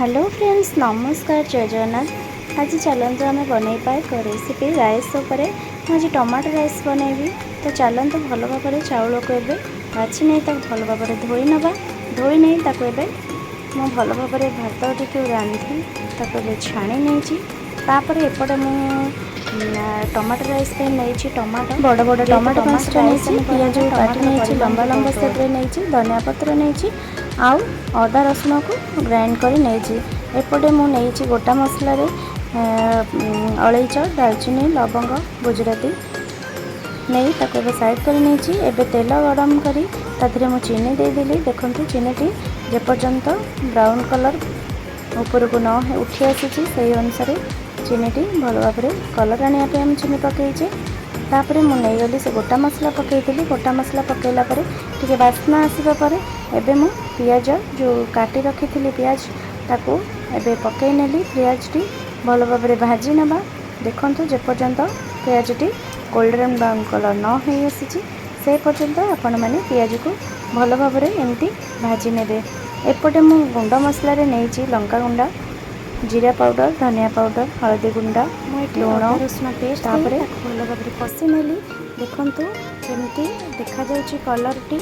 Hello friends, नमस्कार, जय जगन्नाथ। आज चलतु आम बनइबा एक रेसिपी राइस उपरे। मुझे टमाटो राइस बनइबी। तो चलतु भल भाव चाउल को एबे बाछि नहीं भल भाव धोई नवा। धोई नहीं मु भल भाव भात टी रांधि छाणी नहीं। एपटे मु टमाटो राइस नहीं टमाटो बड़ बड़ टमाटो 5टा नहीं, पियाज काटी नहीं लंबा लंबा सेप्रे नहीं, धनिया पत्र नहीं, आउ अदा रसुण को ग्राइंड कर नहीं। एपटे मु नहीं गोटा मसला अलैच दालचीनी लवंग गुजराती नहीं साइड कर नहीं। एबे तेल गरम करी ताधरे मु चीनी देदेली। देखंतु चीनी जेपर्यंत ब्राउन कलर ऊपर को न उठी आसी से अनुसार चीनी भल भाव कलर आने हम चीनी पकईचे। तापर मुझे गली से गोटा मसला पकईली। गोटा मसला पकईला टे बास्ना आसवा पर एबे मु पियाज जो काटी रखी थी पियाज ताकू एबे पकई नेली। पियाज टी भल भाव भाजी नवा। देखंतु जेपर्यंत पियाज टी गोल्डन ब्राउन कलर न हो आसी से पर्यंत आपण मैंने पियाज को भल भाव एमती भाजी ने। एपटे मु गुंड मसला नहीं लंका गुंडा, जीरा पाउडर, धनिया पाउडर, हल्दी गुंडा, लुण, रसुण पेस्ट भल भाव कषि नेली। देखंतु केमती देखा जाउची कलर टी।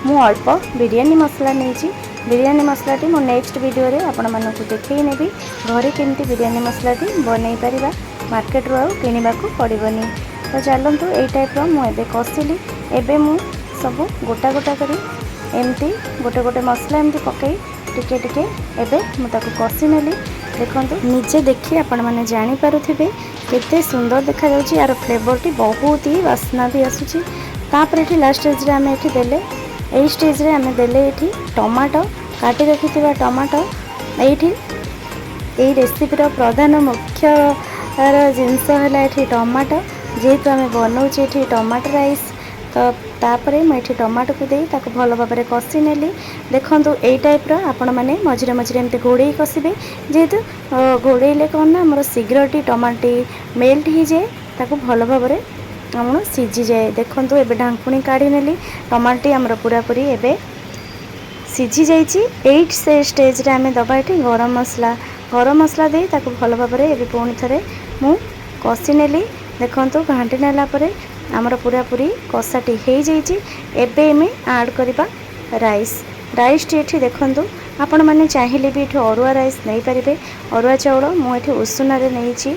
मु अल्प बिरयानी मसला नहीं। बिरयानी मसला टी मो नेक्स्ट वीडियो रे आपण मानकु देखई नेबी घरे केमती बिरयानी मसला टी बनई परिबा। मार्केट रो किनिबा को पड़िबनी। तो चलतु ए टाइप रो मु एबे कषिली। एबे मु सब गोटा गोटा करी एमती गोटे गोटे मसला एमती पकई टिके टिके एबे मु ताकु कषि नेली। देखंतु निजे देखि आपण माने जानि पारुथिबे केते सुंदर देखा जाउची। यार फ्लेवर टी बहुत ही वासना भी आसुची। तापर एठी लास्ट स्टेज रे हमें एठी देले एई स्टेज रे हमें देले एठी टमाटो काटी रखिथिबा टमाटो। एठी एई रेसिपी रो प्रधान मुख्य जिनस है एठी टमाटो। जेहेतु आम बनाऊे एठी टमाटो राइस तो तापरे मुझे टमाटो को दे ताको भल भाव कषि नेली। देखंतु एई टाइप रो आपण माने मझिरे मझिरे एमती घोड़े कषिबे। जेहेतु घोड़े कौन ना आमर शीघ्र टी टमाटी मेल्ट हो जाए ताको भल भाव आम सीझी जाए। देखंतु एबे ढांकुणी काढ़ी नेली। टमाटी आमर पूरा पूरी एबे सीझी जाइए। एट से स्टेज रे आमे दबा एठी गरम मसला दे ताको भल भाव एबे पुणी थरे मु कषि नेली। देखंतु घांटी नेला परे आमर पूरा पूरी कषाटी हो जाइए। एबे में ऐड करबा राइस टी। एठी देखंतु आपण माने चाहिए भी एठी अरुआ राइस नहीं पारिबे। अरुआ चाउल मु एठी उषुना रे नहींची।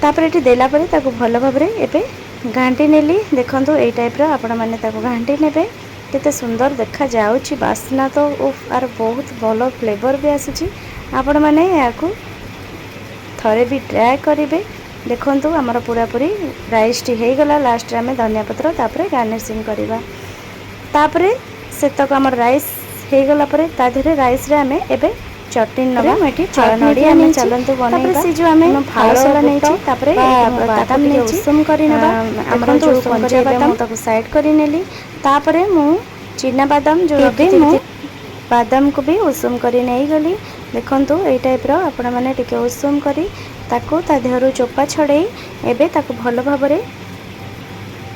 तापर एठी देला परे ताको भल भाव एबे घांटी नेली। देखंतु एई टाइप रो आपण माने ताको घांटी नेबे। केते सुंदर देखा जाउची। बास्ना तो उफ आर बहुत भलो फ्लेवर भी आसुची। आपण माने याकू थरे भी ट्राई करिवे। देखंतु हमर पूरा पूरी राइस टी हो गला। लास्ट रे हमें धनिया पत्र तापरे गार्निशिंग करबा। तापरे सेतक हमर राइस हो गला परे ता धरे राइस रे हमें एबे चटनी नबा। मेठी नडिया नहीं चलंतु बनेबा। से जो हमें फालसला नहीं छी तापरे बादाम नहीं उषुम करी नबा। हमर जो कंचा बादाम ताको साइड करी नेली। तापरे मु चिना बादाम जो एबे मु बादाम को भी उषुम करी नहीं गली। देखंतु एई टाइप रो आपण माने टिके उषुम करी ताको ता देहरु चोपा छड़े एबे ताको भल भाव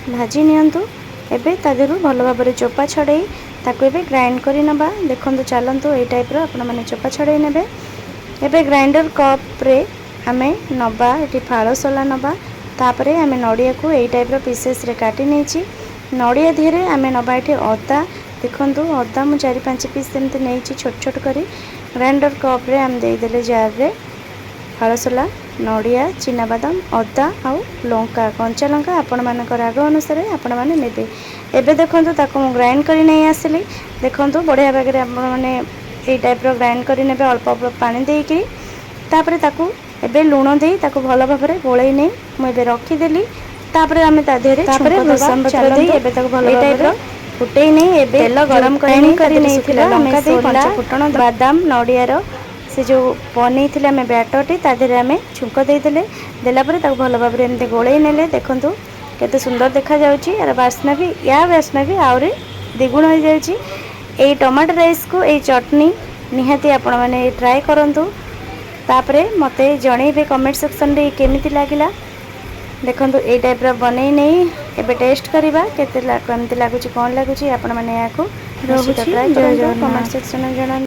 भाजी नियंतु। एबे ता देहरु भल भाव चोपा छड़े ताको एबे ग्राइंड करी नबा। देखंतु चलंतु एई टाइप रो आपण माने चोपा छड़े नेबे। एबे ग्राइंडर कप रे हमें नबा एठी फालसला नबा। तापरे हमें नडिया को एई टाइप रो पीसेस रे काटी नेची। नडिया धीरे हमें नबा एठी अदा। देखंतु अदा मु 4-5 पीस एमते नेची छोट छोट करी। ग्राइंडर कप रे हम दे देले जार रे फालसला नडिया चिना बादाम अदा आउ लंका कंचा लंका आपण मानक राग अनुसार आपण माने नेबे। एबे देखंतु ताको ग्राइंड करी नहीं आसली। देखंतु बढ़िया भाग रे आपण माने एई टाइप रो ग्राइंड करी नेबे अल्प अल्प पानी देई कि। तापरे ताको एबे लूण देई ताको भल भाव गोळै नै मु एबे रखी देली। तापरे हमें ता देरे तापरे भूसम पत्र देई एबे ताको भल भाव फुटई नहीं। एबे तेल गरम करी नहीं थिला लंका देई पंच फुटण बादाम नडिया रो से जो बनी थे आम बैटरटी तादेह आम छुंक देदेले। देला भल भाव एमती गोलई नेले। देखंतु केते सुंदर देखा जाउची। यार बास्ना भी आउरी द्विगुण हो जाउची। एई टमाटो राइस को एई चटनी निहाती आपण माने ट्राई करंतु। तापरे मते जणैबे कमेंट सेक्शन रे केमिति लागिला। देखंतु एई टाइप रो बनै नहीं एबे टेस्ट करबा केते केमिति लागुची कोन लागुची आपण माने याको रोहुची। कमेंट सेक्शन में जणा।